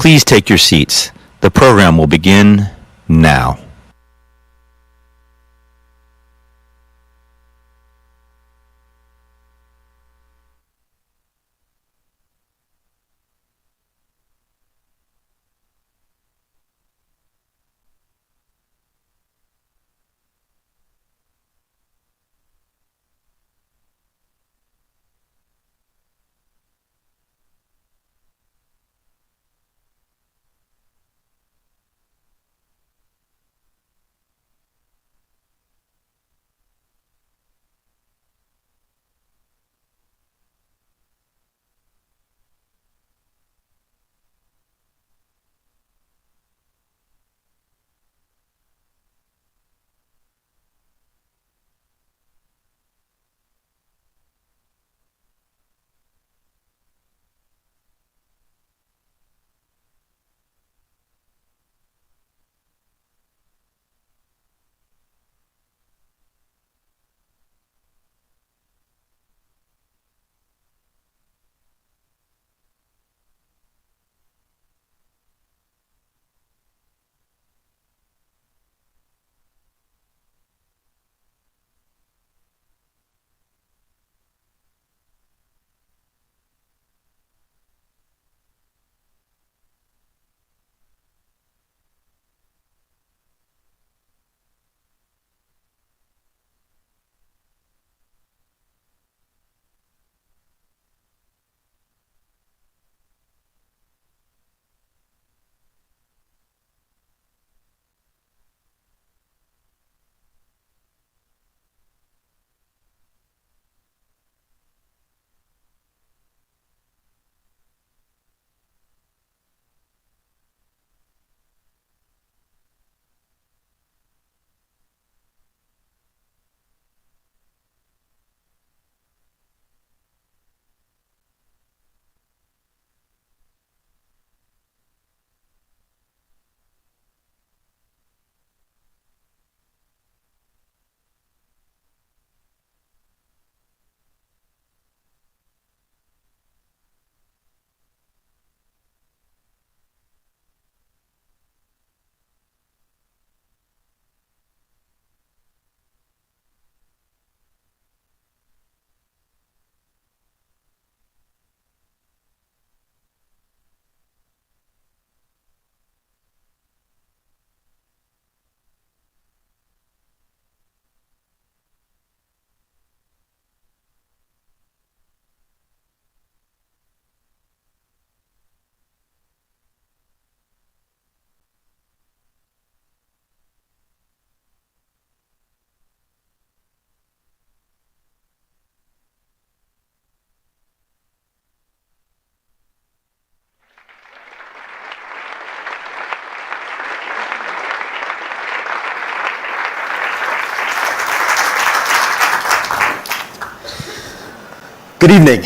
Please take your seats. The program will begin now. Good evening.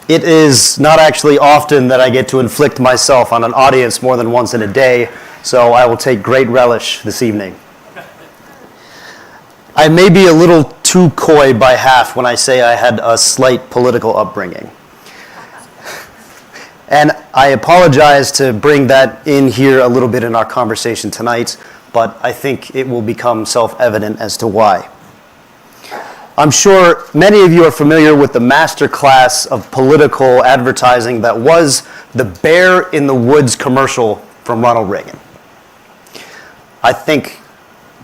It is not actually often that I get to inflict myself on an audience more than once in a day, so I will take great relish this evening. I may be a little too coy by half when I say I had a slight political upbringing. And I apologize to bring that in here a little bit in our conversation tonight, but I think it will become self-evident as to why. I'm sure many of you are familiar with the master class of political advertising that was the Bear in the Woods commercial from Ronald Reagan. I think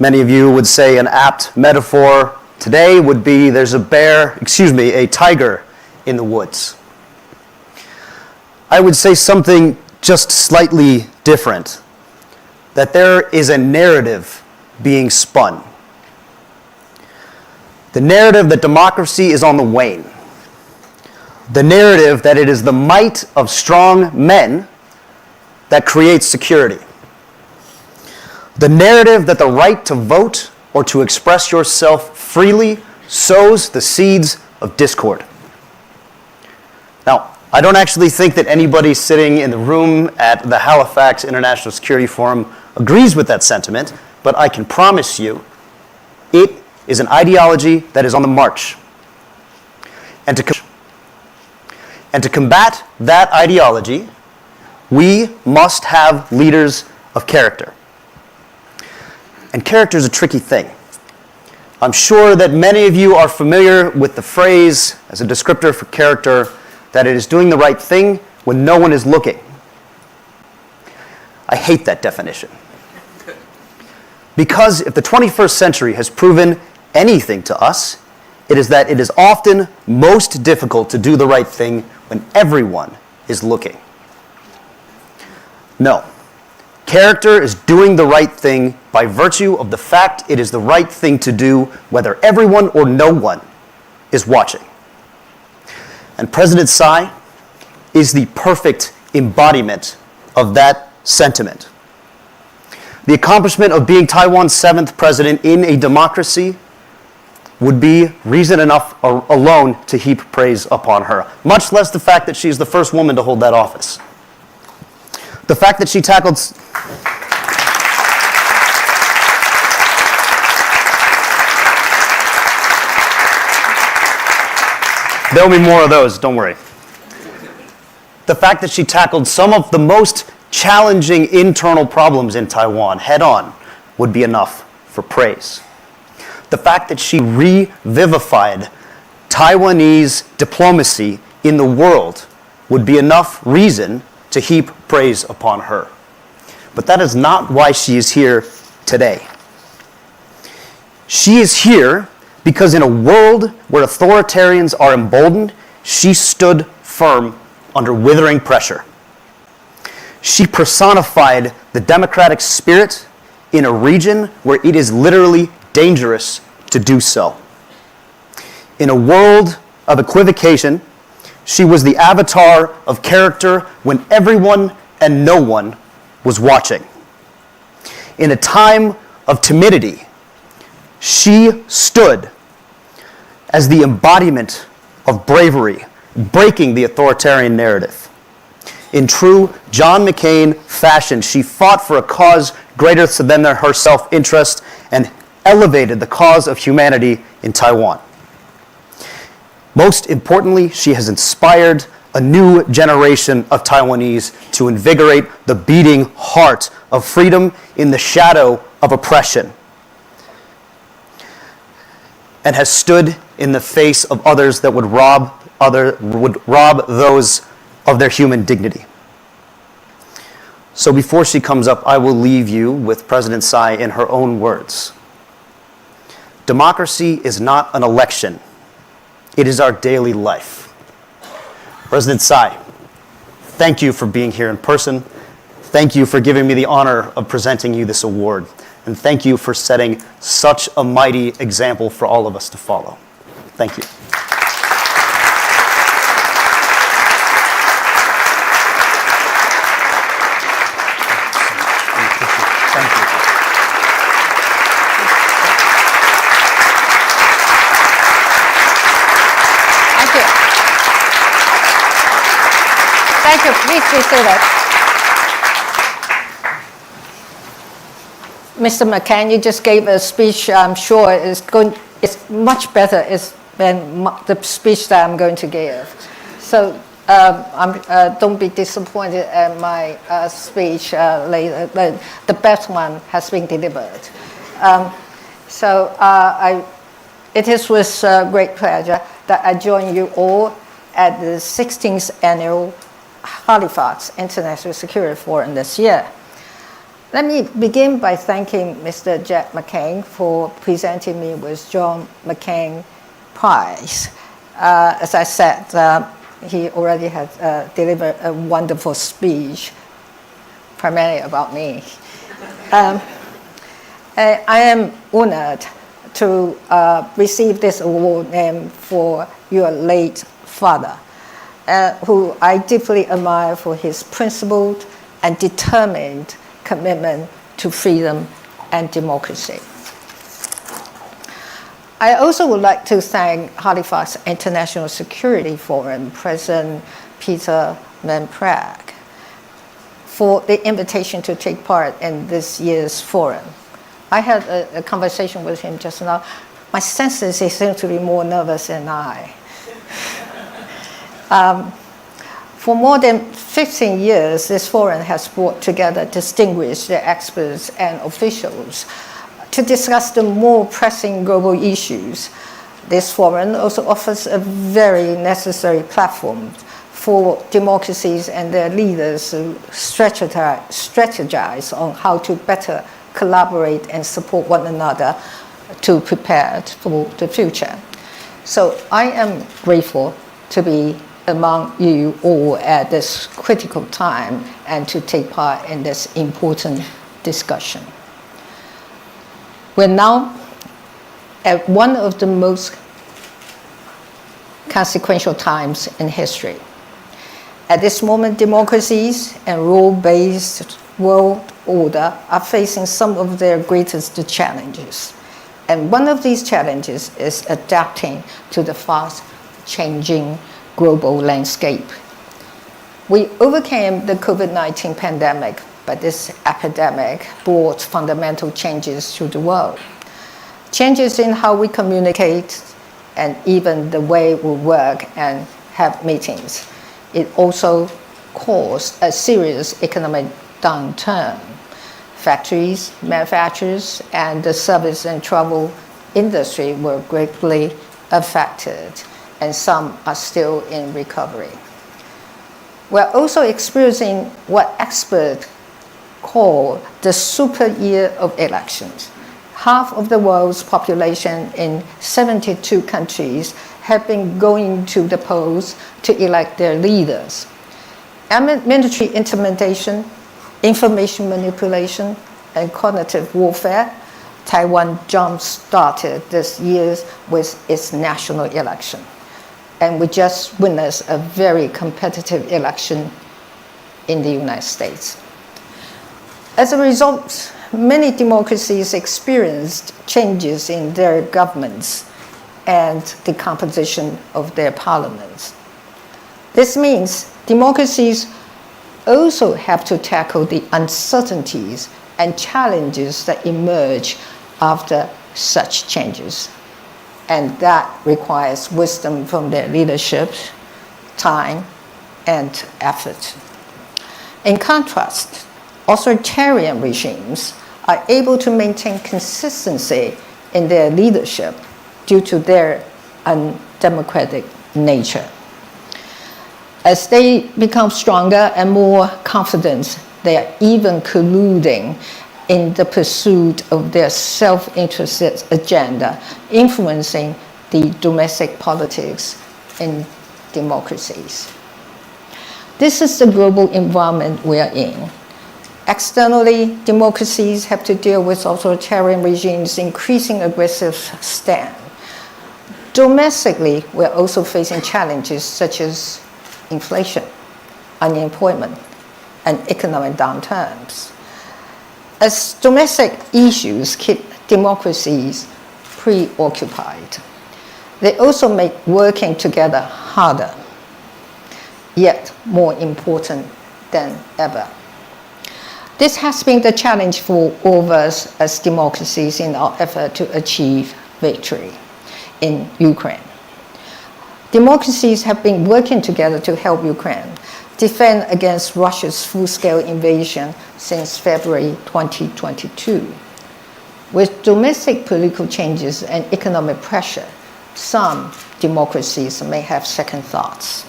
many of you would say an apt metaphor today would be there's a tiger in the woods. I would say something just slightly different, that there is a narrative being spun. The narrative that democracy is on the wane. The narrative that it is the might of strong men that creates security. The narrative that the right to vote or to express yourself freely sows the seeds of discord. Now, I don't actually think that anybody sitting in the room at the Halifax International Security Forum agrees with that sentiment, but I can promise you it is an ideology that is on the march. And to combat that ideology, We must have leaders of character. And character is a tricky thing. I'm sure that many of you are familiar with the phrase as a descriptor for character that it is doing the right thing when no one is looking. I hate that definition. Because if the 21st century has proven anything to us, it is that it is often most difficult to do the right thing when everyone is looking. No. Character is doing the right thing by virtue of the fact it is the right thing to do whether everyone or no one is watching. And President Tsai is the perfect embodiment of that sentiment. The accomplishment of being Taiwan's 7th president in a democracy would be reason enough alone to heap praise upon her, much less the fact that she's the first woman to hold that office. The fact that she tackled... There'll be more of those, don't worry. The fact that she tackled some of the most challenging internal problems in Taiwan head-on would be enough for praise. The fact that she revivified Taiwanese diplomacy in the world would be enough reason to heap praise upon her. But that is not why she is here today. She is here because in a world where authoritarians are emboldened, she stood firm under withering pressure. She personified the democratic spirit in a region where it is literally dangerous to do so. In a world of equivocation, she was the avatar of character when everyone and no one was watching. In a time of timidity, she stood as the embodiment of bravery, breaking the authoritarian narrative. In true John McCain fashion, she fought for a cause greater than her self-interest and elevated the cause of humanity in Taiwan. Most importantly, she has inspired a new generation of Taiwanese to invigorate the beating heart of freedom in the shadow of oppression, and has stood in the face of others that would rob those of their human dignity. So before she comes up, I will leave you with President Tsai in her own words. Democracy is not an election. It is our daily life. President Tsai, thank you for being here in person. Thank you for giving me the honor of presenting you this award. And thank you for setting such a mighty example for all of us to follow. Thank you. Thank you. Thank you. Please be seated. Mr. McCain, you just gave a speech. I'm sure it's much better than the speech that I'm going to give. So don't be disappointed at my speech later. The best one has been delivered. It is with great pleasure that I join you all at the 16th Annual Halifax International Security Forum this year. Let me begin by thanking Mr. Jack McCain for presenting me with John McCain Prize. As I said, he already had delivered a wonderful speech, primarily about me. I am honored to receive this award named for your late father, who I deeply admire for his principled and determined commitment to freedom and democracy. I also would like to thank Halifax International Security Forum President Peter Manprag for the invitation to take part in this year's forum. I had a conversation with him just now. My senses, he seemed to be more nervous than I. For more than 15 years, this forum has brought together distinguished experts and officials to discuss the more pressing global issues. This forum also offers a very necessary platform for democracies and their leaders to strategize on how to better collaborate and support one another to prepare for the future. So I am grateful to be among you all at this critical time and to take part in this important discussion. We're now at one of the most consequential times in history. At this moment, democracies and rule-based world order are facing some of their greatest challenges. And one of these challenges is adapting to the fast-changing global landscape. We overcame the COVID-19 pandemic, but this epidemic brought fundamental changes to the world. Changes in how we communicate and even the way we work and have meetings. It also caused a serious economic downturn. Factories, manufacturers, and the service and travel industry were greatly affected, and some are still in recovery. We're also experiencing what experts call the super year of elections. Half of the world's population in 72 countries have been going to the polls to elect their leaders. Military intimidation, information manipulation, and cognitive warfare, Taiwan jump-started this year with its national election. And we just witnessed a very competitive election in the United States. As a result, many democracies experienced changes in their governments and the composition of their parliaments. This means democracies also have to tackle the uncertainties and challenges that emerge after such changes. And that requires wisdom from their leadership, time, and effort. In contrast, authoritarian regimes are able to maintain consistency in their leadership due to their undemocratic nature. As they become stronger and more confident, they are even colluding in the pursuit of their self-interested agenda, influencing the domestic politics in democracies. This is the global environment we are in. Externally, democracies have to deal with authoritarian regimes' increasing aggressive stand. Domestically, we're also facing challenges such as inflation, unemployment, and economic downturns. As domestic issues keep democracies preoccupied, they also make working together harder, yet more important than ever. This has been the challenge for all of us as democracies in our effort to achieve victory in Ukraine. Democracies have been working together to help Ukraine defend against Russia's full-scale invasion since February 2022. With domestic political changes and economic pressure, some democracies may have second thoughts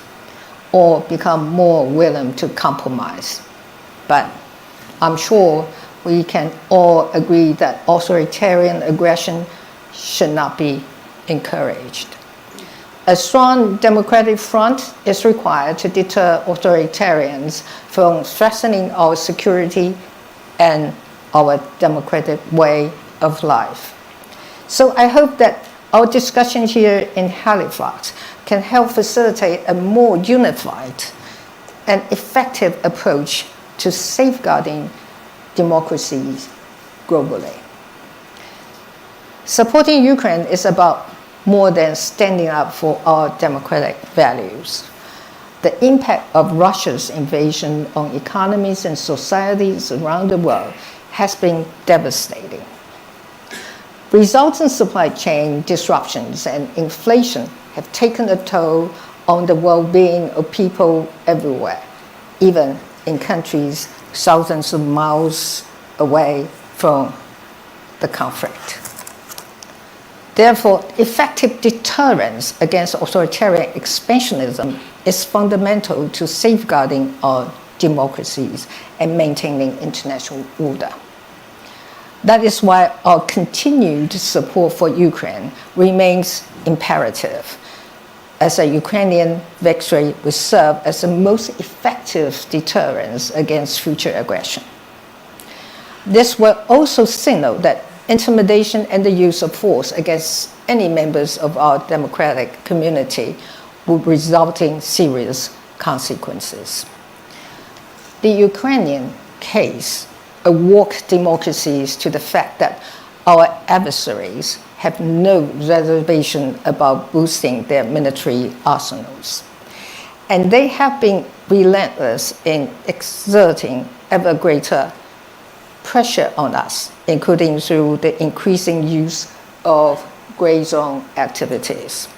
or become more willing to compromise. But I'm sure we can all agree that authoritarian aggression should not be encouraged. A strong democratic front is required to deter authoritarians from threatening our security and our democratic way of life. So I hope that our discussion here in Halifax can help facilitate a more unified and effective approach to safeguarding democracies globally. Supporting Ukraine is about more than standing up for our democratic values. The impact of Russia's invasion on economies and societies around the world has been devastating. Resulting supply chain disruptions and inflation have taken a toll on the well-being of people everywhere, even in countries thousands of miles away from the conflict. Therefore, effective deterrence against authoritarian expansionism is fundamental to safeguarding our democracies and maintaining international order. That is why our continued support for Ukraine remains imperative, as a Ukrainian victory will serve as the most effective deterrence against future aggression. This will also signal that intimidation and the use of force against any members of our democratic community will result in serious consequences. The Ukrainian case awoke democracies to the fact that our adversaries have no reservation about boosting their military arsenals. And they have been relentless in exerting ever greater pressure on us, including through the increasing use of gray zone activities.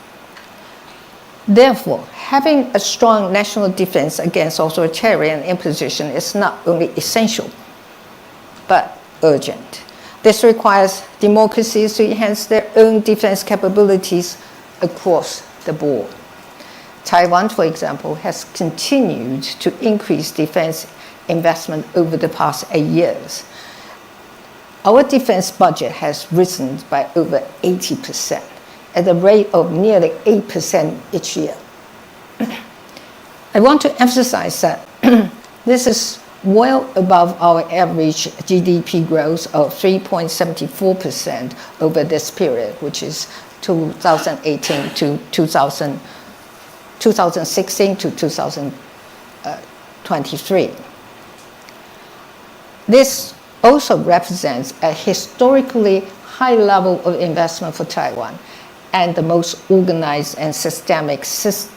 Therefore, having a strong national defense against authoritarian imposition is not only essential, but urgent. This requires democracies to enhance their own defense capabilities across the board. Taiwan, for example, has continued to increase defense investment over the past 8 years. Our defense budget has risen by over 80%, at a rate of nearly 8% each year. I want to emphasize that this is well above our average GDP growth of 3.74% over this period, which is 2018 to 2016 to 2023. This also represents a historically high level of investment for Taiwan and the most organized and systemic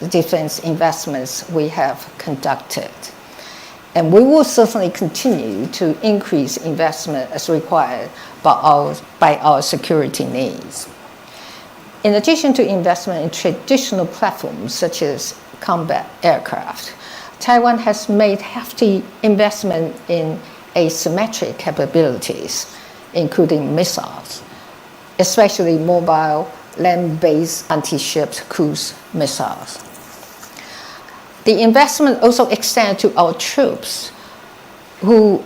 defense investments we have conducted. And we will certainly continue to increase investment as required by our security needs. In addition to investment in traditional platforms such as combat aircraft, Taiwan has made hefty investment in asymmetric capabilities, including missiles, especially mobile land-based anti-ship cruise missiles. The investment also extends to our troops who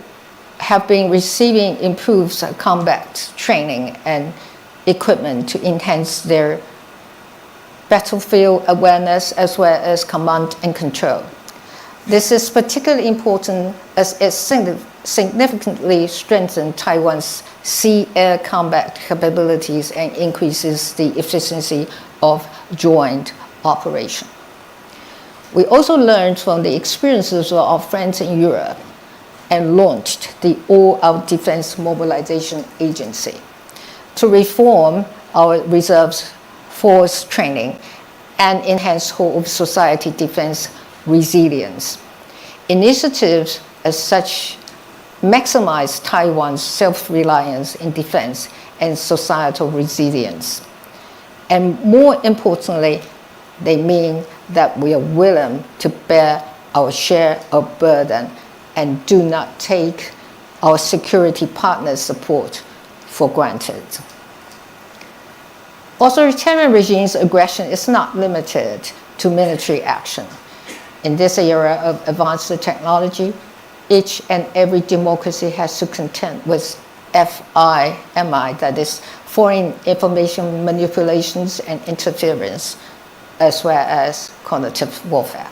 have been receiving improved combat training and equipment to enhance their battlefield awareness as well as command and control. This is particularly important as it significantly strengthens Taiwan's sea-air combat capabilities and increases the efficiency of joint operation. We also learned from the experiences of our friends in Europe and launched the All-Out Defense Mobilization Agency to reform our reserves force training and enhance whole of society defense resilience. Initiatives as such maximize Taiwan's self-reliance in defense and societal resilience. And more importantly, they mean that we are willing to bear our share of burden and do not take our security partners' support for granted. Authoritarian regimes' aggression is not limited to military action. In this era of advanced technology, each and every democracy has to contend with FIMI, that is, foreign information manipulations and interference, as well as cognitive warfare.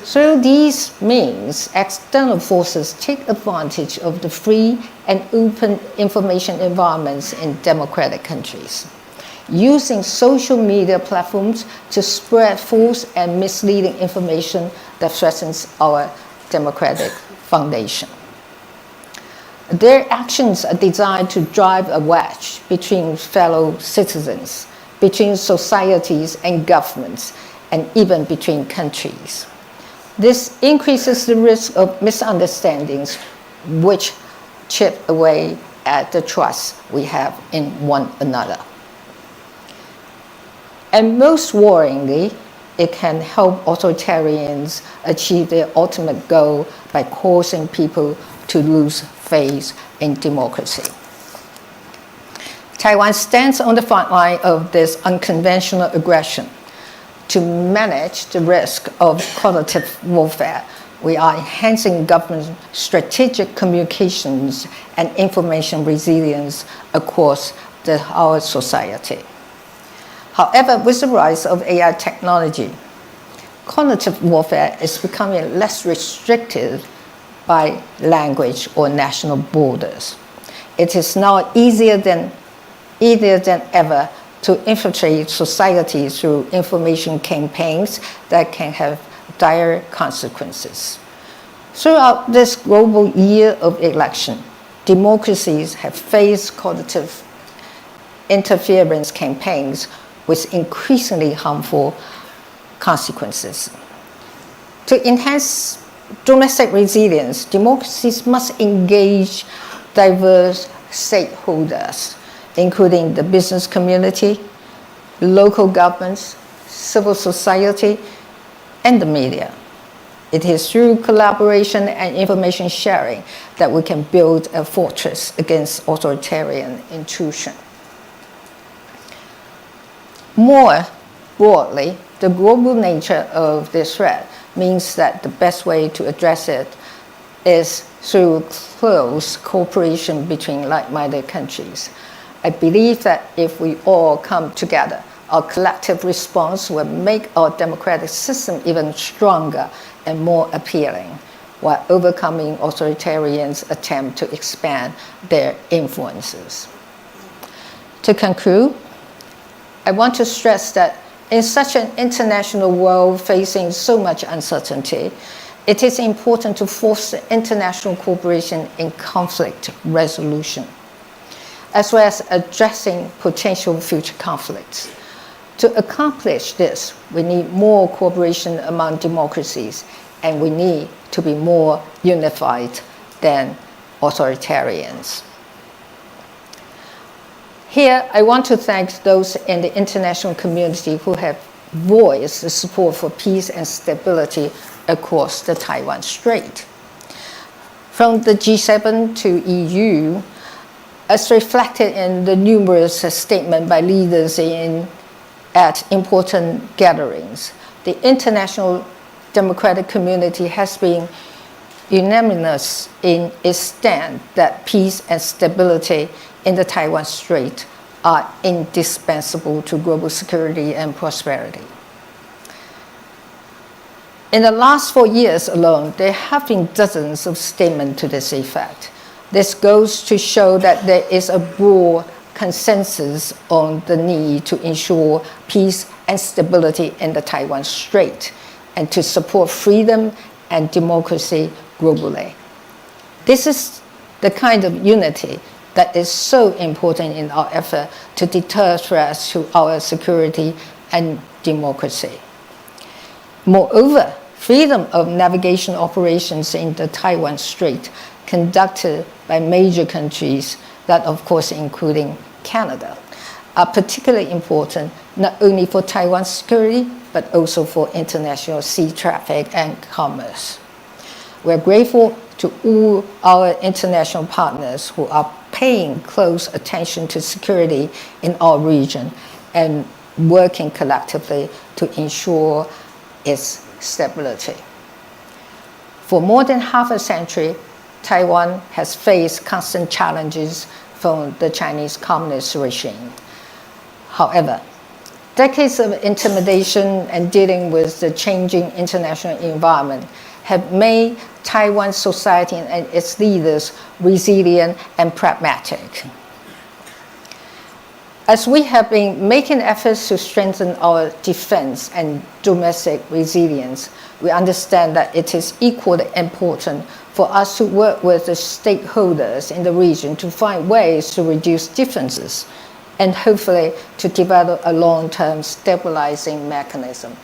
Through these means, external forces take advantage of the free and open information environments in democratic countries, using social media platforms to spread false and misleading information that threatens our democratic foundation. Their actions are designed to drive a wedge between fellow citizens, between societies and governments, and even between countries. This increases the risk of misunderstandings, which chip away at the trust we have in one another. And most worryingly, it can help authoritarians achieve their ultimate goal by causing people to lose faith in democracy. Taiwan stands on the front line of this unconventional aggression. To manage the risk of cognitive warfare, we are enhancing government strategic communications and information resilience across our society. However, with the rise of AI technology, cognitive warfare is becoming less restricted by language or national borders. It is now easier than ever to infiltrate society through information campaigns that can have dire consequences. Throughout this global year of election, democracies have faced cognitive interference campaigns with increasingly harmful consequences. To enhance domestic resilience, democracies must engage diverse stakeholders, including the business community, local governments, civil society, and the media. It is through collaboration and information sharing that we can build a fortress against authoritarian intrusion. More broadly, the global nature of this threat means that the best way to address it is through close cooperation between like-minded countries. I believe that if we all come together, our collective response will make our democratic system even stronger and more appealing, while overcoming authoritarians' attempt to expand their influences. To conclude, I want to stress that in such an international world facing so much uncertainty, it is important to foster international cooperation in conflict resolution, as well as addressing potential future conflicts. To accomplish this, we need more cooperation among democracies, and we need to be more unified than authoritarians. Here, I want to thank those in the international community who have voiced the support for peace and stability across the Taiwan Strait. From the G7 to EU, as reflected in the numerous statements by leaders at important gatherings, the international democratic community has been unanimous in its stand that peace and stability in the Taiwan Strait are indispensable to global security and prosperity. In the last 4 years alone, there have been dozens of statements to this effect. This goes to show that there is a broad consensus on the need to ensure peace and stability in the Taiwan Strait and to support freedom and democracy globally. This is the kind of unity that is so important in our effort to deter threats to our security and democracy. Moreover, freedom of navigation operations in the Taiwan Strait conducted by major countries, that of course including Canada, are particularly important not only for Taiwan's security, but also for international sea traffic and commerce. We're grateful to all our international partners who are paying close attention to security in our region and working collectively to ensure its stability. For more than half a century, Taiwan has faced constant challenges from the Chinese Communist regime. However, decades of intimidation and dealing with the changing international environment have made Taiwan society and its leaders resilient and pragmatic. As we have been making efforts to strengthen our defense and domestic resilience, we understand that it is equally important for us to work with the stakeholders in the region to find ways to reduce differences and hopefully to develop a long-term stabilizing mechanism.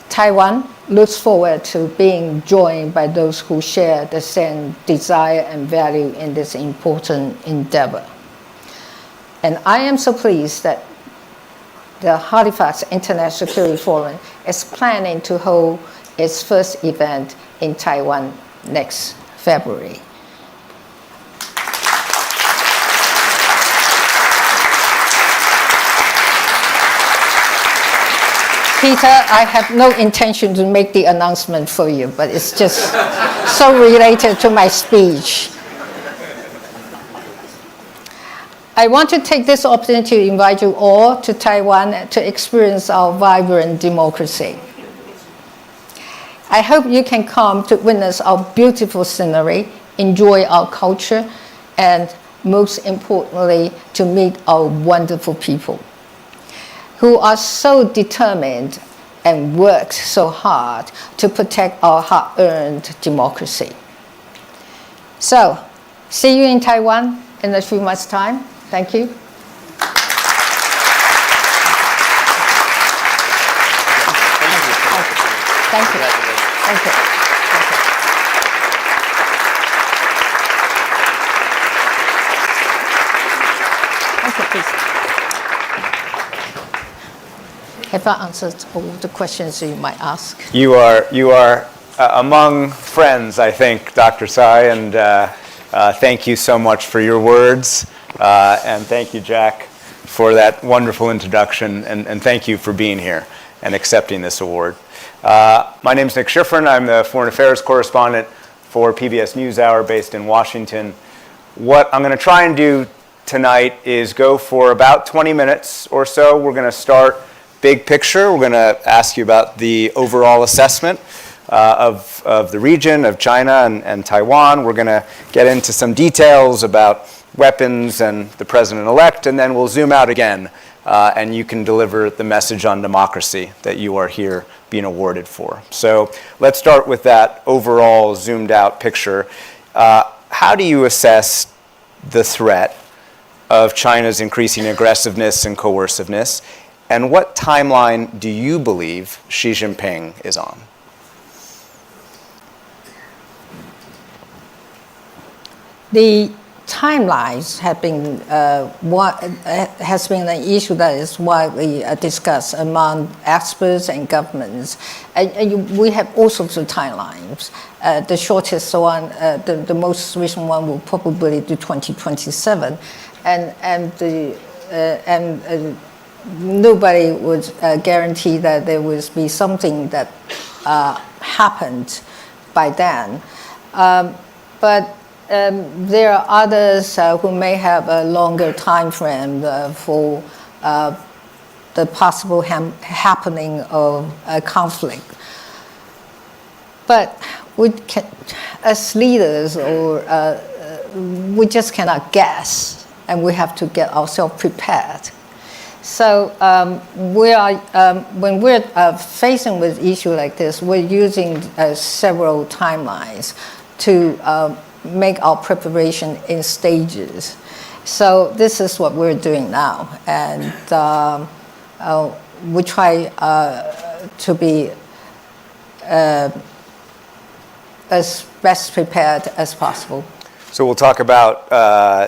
Taiwan looks forward to being joined by those who share the same desire and value in this important endeavor. And I am so pleased that the Halifax International Security Forum is planning to hold its first event in Taiwan next February. Peter, I have no intention to make the announcement for you, but it's just so related to my speech. I want to take this opportunity to invite you all to Taiwan to experience our vibrant democracy. I hope you can come to witness our beautiful scenery, enjoy our culture, and most importantly, to meet our wonderful people who are so determined and work so hard to protect our hard-earned democracy. So, see you in Taiwan in a few months' time. Thank you. Thank you. Thank you. Thank you, please. Have I answered all the questions you might ask? You are among friends, I think, Dr. Tsai, and thank you so much for your words. And thank you, Jack, for that wonderful introduction, and thank you for being here and accepting this award. My name is Nick Schifrin. I'm the Foreign Affairs Correspondent for PBS NewsHour based in Washington. What I'm going to try and do tonight is go for about 20 minutes or so. We're going to start big picture. We're going to ask you about the overall assessment of the region, of China and Taiwan. We're going to get into some details about weapons and the president-elect, and then we'll zoom out again, and you can deliver the message on democracy that you are here being awarded for. So let's start with that overall zoomed-out picture. How do you assess the threat of China's increasing aggressiveness and coerciveness, and what timeline do you believe Xi Jinping is on? The timelines have been has been an issue that is widely discussed among experts and governments. We have all sorts of timelines. The shortest one, the most recent one, will probably be 2027, and nobody would guarantee that there will be something that happened by then. But there are others who may have a longer time frame for the possible happening of a conflict. But we can, as leaders, or we just cannot guess, and we have to get ourselves prepared. So we are, when we're facing with issue like this, we're using several timelines to make our preparation in stages. So this is what we're doing now, and we try to be as best prepared as possible. So we'll talk about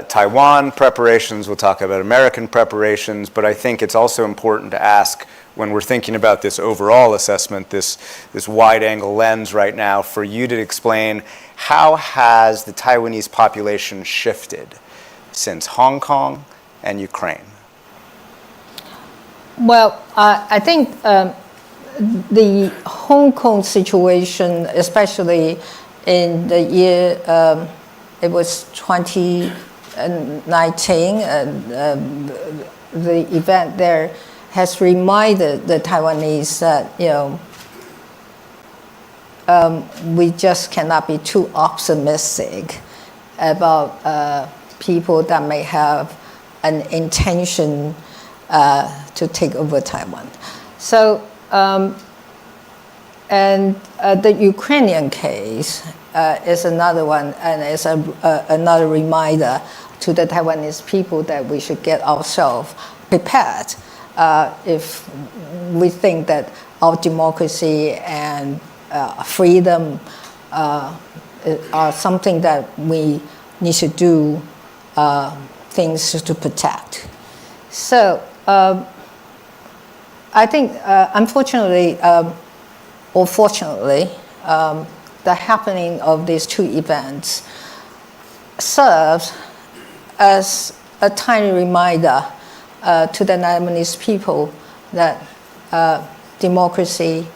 Taiwan preparations, we'll talk about American preparations, but I think it's also important to ask, when we're thinking about this overall assessment, this wide-angle lens right now, for you to explain how has the Taiwanese population shifted since Hong Kong and Ukraine? Well, I think the Hong Kong situation, especially in the year, it was 2019, the event there has reminded the Taiwanese that, we just cannot be too optimistic about people that may have an intention to take over Taiwan. So, and the Ukrainian case is another one, and it's another reminder to the Taiwanese people that we should get ourselves prepared if we think that our democracy and freedom are something that we need to do things to protect. So I think, unfortunately, or fortunately, the happening of these two events serves as a tiny reminder to the Lebanese people that democracy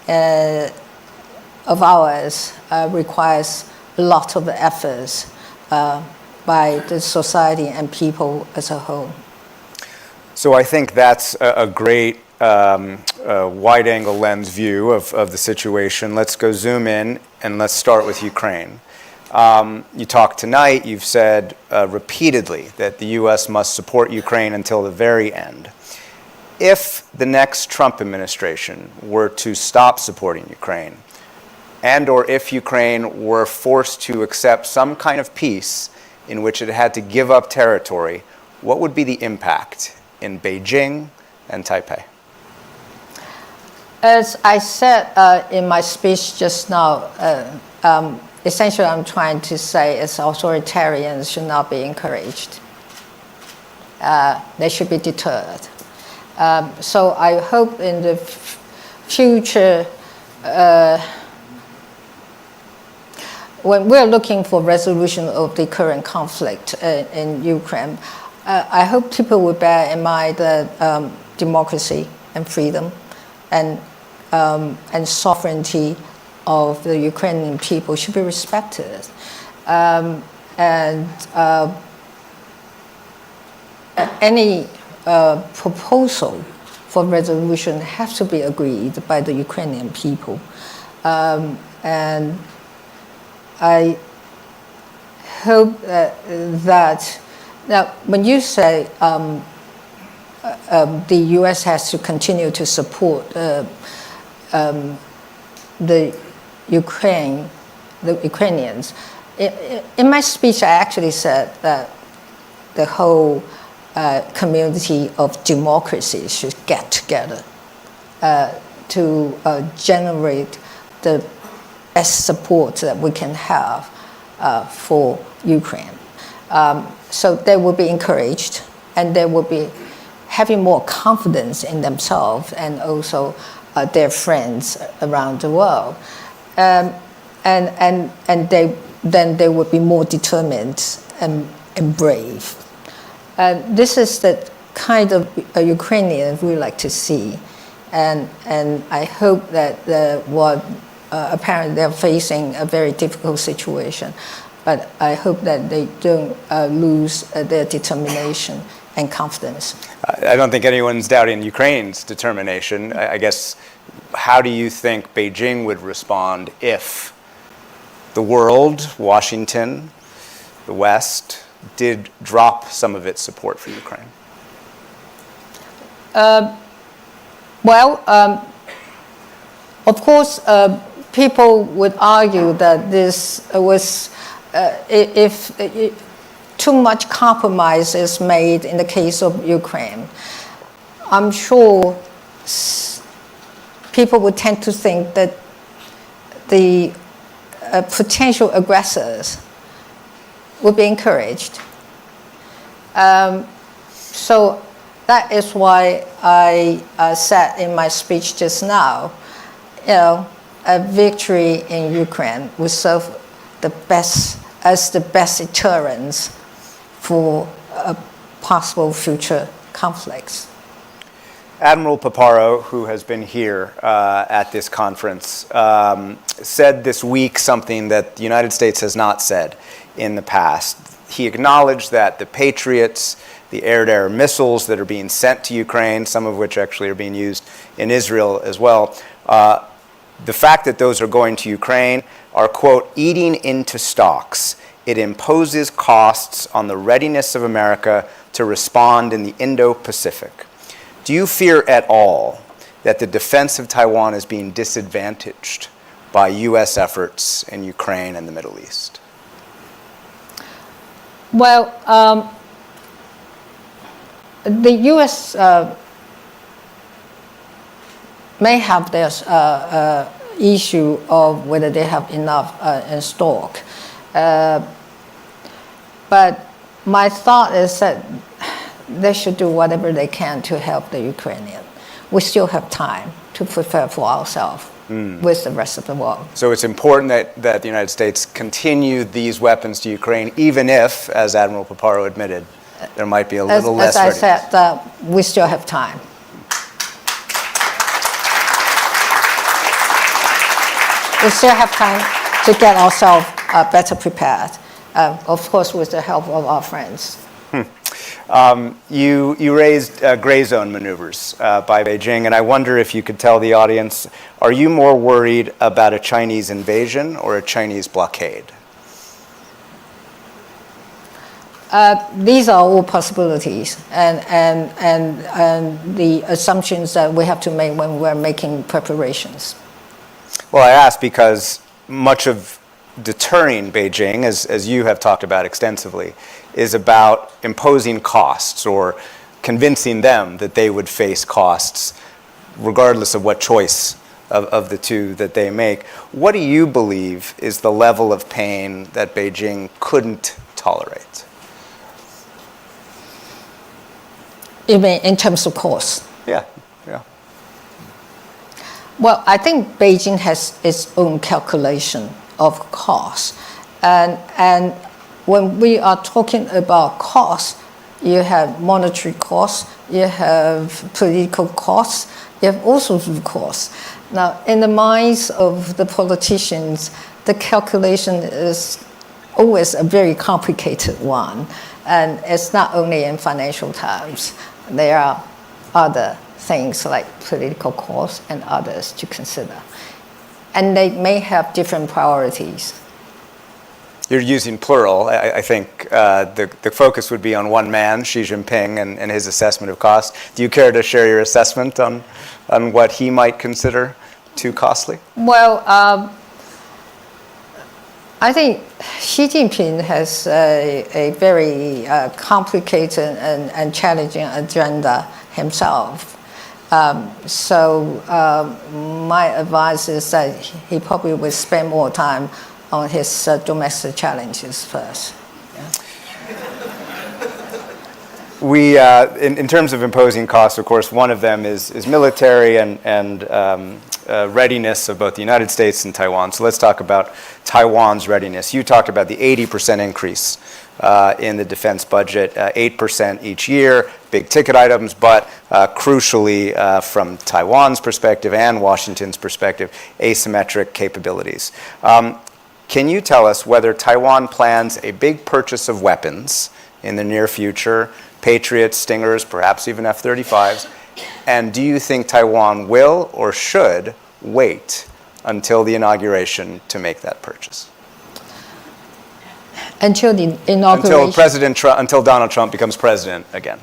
of ours requires a lot of efforts by the society and people as a whole. So I think that's a great wide-angle lens view of the situation. Let's go zoom in, and let's start with Ukraine. You talked tonight, you've said repeatedly that the U.S. must support Ukraine until the very end. If the next Trump administration were to stop supporting Ukraine, and or if Ukraine were forced to accept some kind of peace in which it had to give up territory, what would be the impact in Beijing and Taipei? As I said in my speech just now, essentially I'm trying to say is authoritarians should not be encouraged. They should be deterred. So I hope in the future, when we're looking for resolution of the current conflict in Ukraine, I hope people will bear in mind that democracy and freedom and sovereignty of the Ukrainian people should be respected. Any proposal for resolution has to be agreed by the Ukrainian people. And I hope that now, when you say the U.S. has to continue to support the Ukrainians, in my speech I actually said that the whole community of democracy should get together to generate the best support that we can have for Ukraine. So they will be encouraged, and they will be having more confidence in themselves and also their friends around the world. And they would be more determined and brave. This is the kind of Ukrainian we like to see. And I hope that apparently they're facing a very difficult situation, but I hope that they don't lose their determination and confidence. I don't think anyone's doubting Ukraine's determination. I guess, how do you think Beijing would respond if the world, Washington, the West, did drop some of its support for Ukraine? Of course, people would argue that this was, if too much compromise is made in the case of Ukraine, I'm sure people would tend to think that the potential aggressors would be encouraged. So that is why I said in my speech just now, a victory in Ukraine would serve as the best deterrence for possible future conflicts. Admiral Paparo, who has been here at this conference, said this week something that the United States has not said in the past. He acknowledged that the Patriots, the air-to-air missiles that are being sent to Ukraine, some of which actually are being used in Israel as well, the fact that those are going to Ukraine are, quote, eating into stocks. It imposes costs on the readiness of America to respond in the Indo-Pacific. Do you fear at all that the defense of Taiwan is being disadvantaged by U.S. efforts in Ukraine and the Middle East? Well, the U.S. may have this issue of whether they have enough in stock. But my thought is that they should do whatever they can to help the Ukrainian. we still have time to prepare for ourselves with the rest of the world. So it's important that the United States continue these weapons to Ukraine, even if, as Admiral Paparo admitted, there might be a little less As I readiness. said, we still have time. We still have time to get ourselves better prepared, of course, with the help of our friends. You raised gray zone maneuvers by Beijing, and I wonder if you could tell the audience, are you more worried about a Chinese invasion or a Chinese blockade? These are all possibilities and the assumptions that we have to make when we're making preparations. Well, I ask because much of deterring Beijing, as you have talked about extensively, is about imposing costs or convincing them that they would face costs regardless of what choice of the two that they make. What do you believe is the level of pain that Beijing couldn't tolerate? You mean in terms of cost? Yeah. Well, I think Beijing has its own calculation of cost. And when we are talking about cost, you have monetary costs, you have political costs, you have all sorts of costs. Now, in the minds of the politicians, the calculation is always a very complicated one. And it's not only in financial terms. There are other things like political costs and others to consider. And they may have different priorities. You're using plural. I think the focus would be on one man, Xi Jinping, and his assessment of cost. Do you care to share your assessment on what he might consider too costly? Well, I think Xi Jinping has a very complicated and challenging agenda himself. So my advice is that he probably will spend more time on his domestic challenges first. We, in terms of imposing costs, of course, one of them is military and readiness of both the United States and Taiwan. So let's talk about Taiwan's readiness. You talked about the 80% increase in the defense budget, 8% each year, big ticket items, but crucially from Taiwan's perspective and Washington's perspective, asymmetric capabilities. Can you tell us whether Taiwan plans a big purchase of weapons in the near future, Patriots, Stingers, perhaps even F-35s, and do you think Taiwan will or should wait until the inauguration to make that purchase? Until the inauguration? Until Donald Trump becomes president again.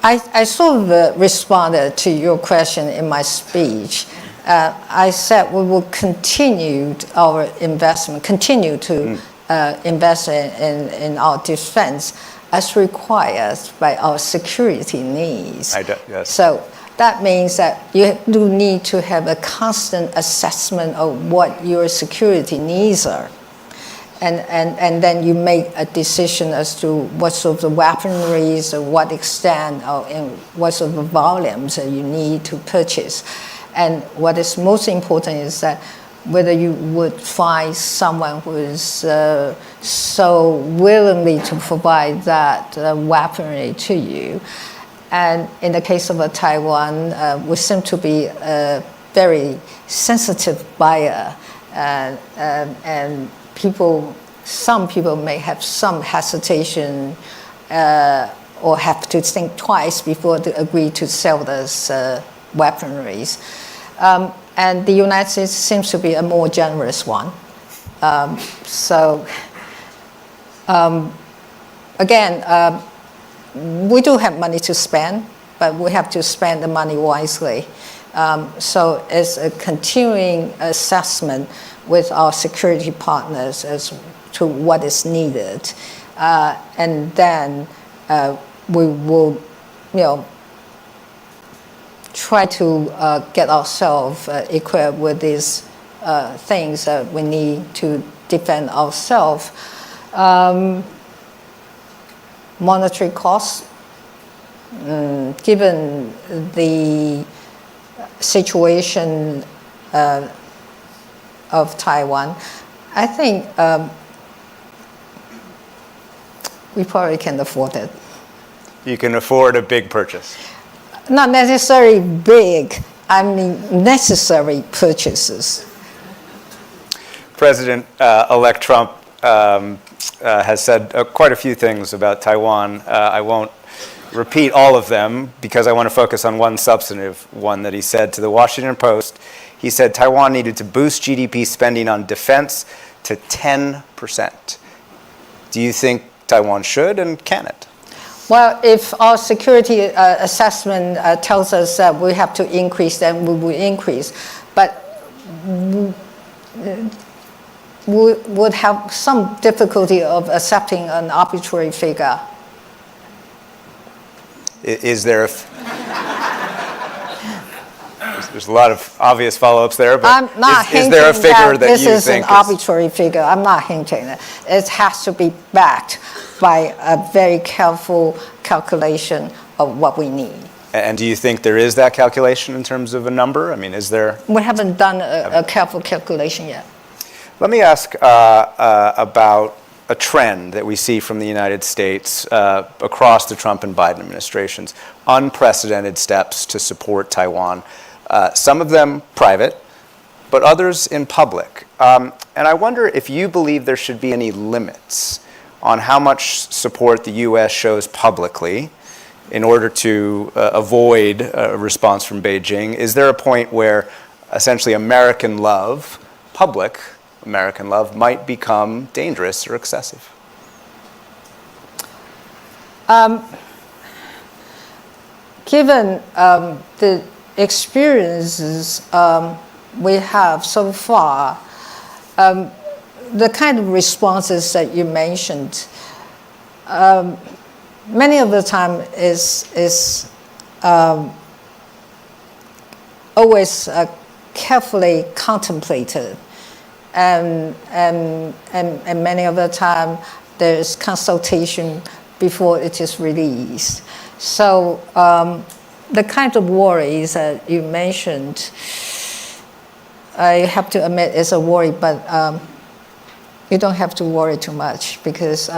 I sort of responded to your question in my speech. I said we will continue our investment, continue to invest in our defense as required by our security needs. Yes. So that means that you do need to have a constant assessment of what your security needs are. And then you make a decision as to what sort of weaponry, to what extent, or in what sort of volumes that you need to purchase. And what is most important is that whether you would find someone who is so willingly to provide that weaponry to you. And in the case of Taiwan, we seem to be a very sensitive buyer, and some people may have some hesitation or have to think twice before they agree to sell those weaponries. And the United States seems to be a more generous one. Again, we do have money to spend, but we have to spend the money wisely. So it's a continuing assessment with our security partners as to what is needed. And then we will, try to get ourselves equipped with these things that we need to defend ourselves. Monetary costs, given the situation of Taiwan, I think we probably can afford it. You can afford a big purchase. Not necessarily big, I mean necessary purchases. President-elect Trump has said quite a few things about Taiwan. I won't repeat all of them because I want to focus on one substantive one that he said to the Washington Post. He said Taiwan needed to boost GDP spending on defense to 10%. Do you think Taiwan should and can it? Well, if our security assessment tells us that we have to increase, then we will increase. But we would have some difficulty of accepting an arbitrary figure. Is there there's a lot of obvious follow-ups there, but I'm not is there a figure that this you is think an arbitrary figure? I'm not hinting that. It has to be backed by a very careful calculation of what we need. And do you think there is that calculation in terms of a number? I mean, is there? We haven't done a careful calculation yet. Let me ask about a trend that we see from the United States across the Trump and Biden administrations. Unprecedented steps to support Taiwan. Some of them private, but others in public. And I wonder if you believe there should be any limits on how much support the U.S. shows publicly in order to avoid a response from Beijing. Is there a point where essentially American love, public American love, might become dangerous or excessive? Given the experiences we have so far, the kind of responses that you mentioned, many of the time is always carefully contemplated, and many of the time there is consultation before it is released. So the kind of worries that you mentioned, I have to admit is a worry, but you don't have to worry too much because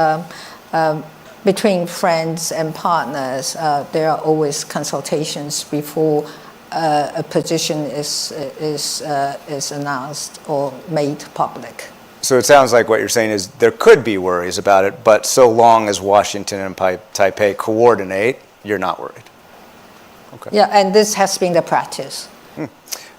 between friends and partners, there are always consultations before a position is announced or made public. So it sounds like what you're saying is there could be worries about it, but so long as Washington and Taipei coordinate, you're not worried. Okay. Yeah, and this has been the practice.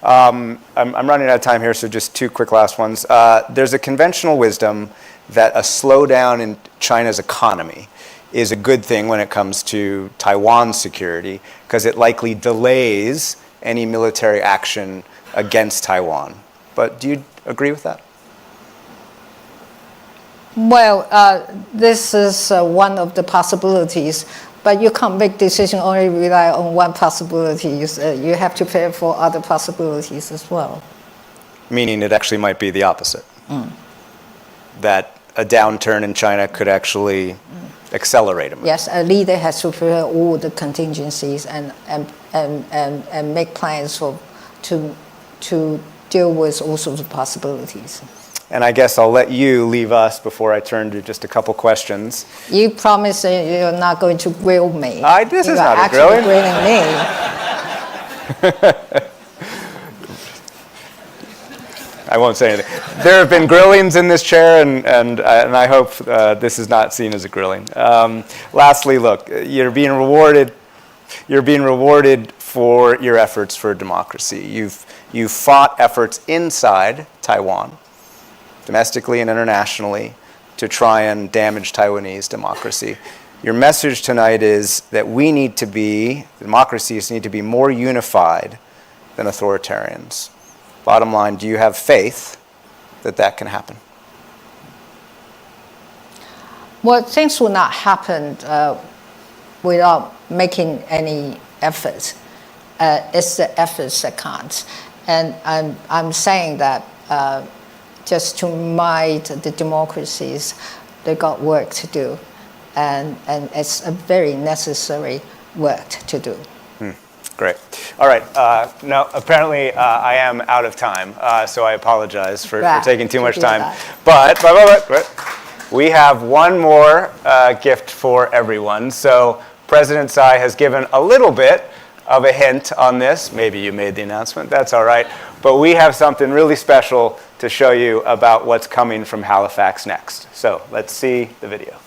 I'm running out of time here, so just two quick last ones. There's a conventional wisdom that a slowdown in China's economy is a good thing when it comes to Taiwan's security, because it likely delays any military action against Taiwan. But do you agree with that? Well, this is one of the possibilities, but you can't make decisions only rely on one possibility. You have to prepare for other possibilities as well. Meaning it actually might be the opposite. That a downturn in China could actually accelerate it. Yes, a leader has to prepare all the contingencies and make plans to deal with all sorts of possibilities. And I guess I'll let you leave us before I turn to just a couple questions. You promised that you're not going to grill me. This is not a grilling. You're actually grilling me. I won't say anything. There have been grillings in this chair, and I hope this is not seen as a grilling. Lastly, look, you're being rewarded for your efforts for democracy. You've fought efforts inside Taiwan, domestically and internationally, to try and damage Taiwanese democracy. Your message tonight is that democracies need to be more unified than authoritarians. Bottom line, do you have faith that that can happen? Well, things will not happen without making any effort. It's the efforts that count. And I'm saying that just to remind the democracies they got work to do, and it's a very necessary work to do. Great. All right. No, apparently I am out of time, so I apologize for taking too much time. But we have one more gift for everyone. So President Tsai has given a little bit of a hint on this. Maybe you made the announcement. That's all right. But we have something really special to show you about what's coming from Halifax next. So let's see the video.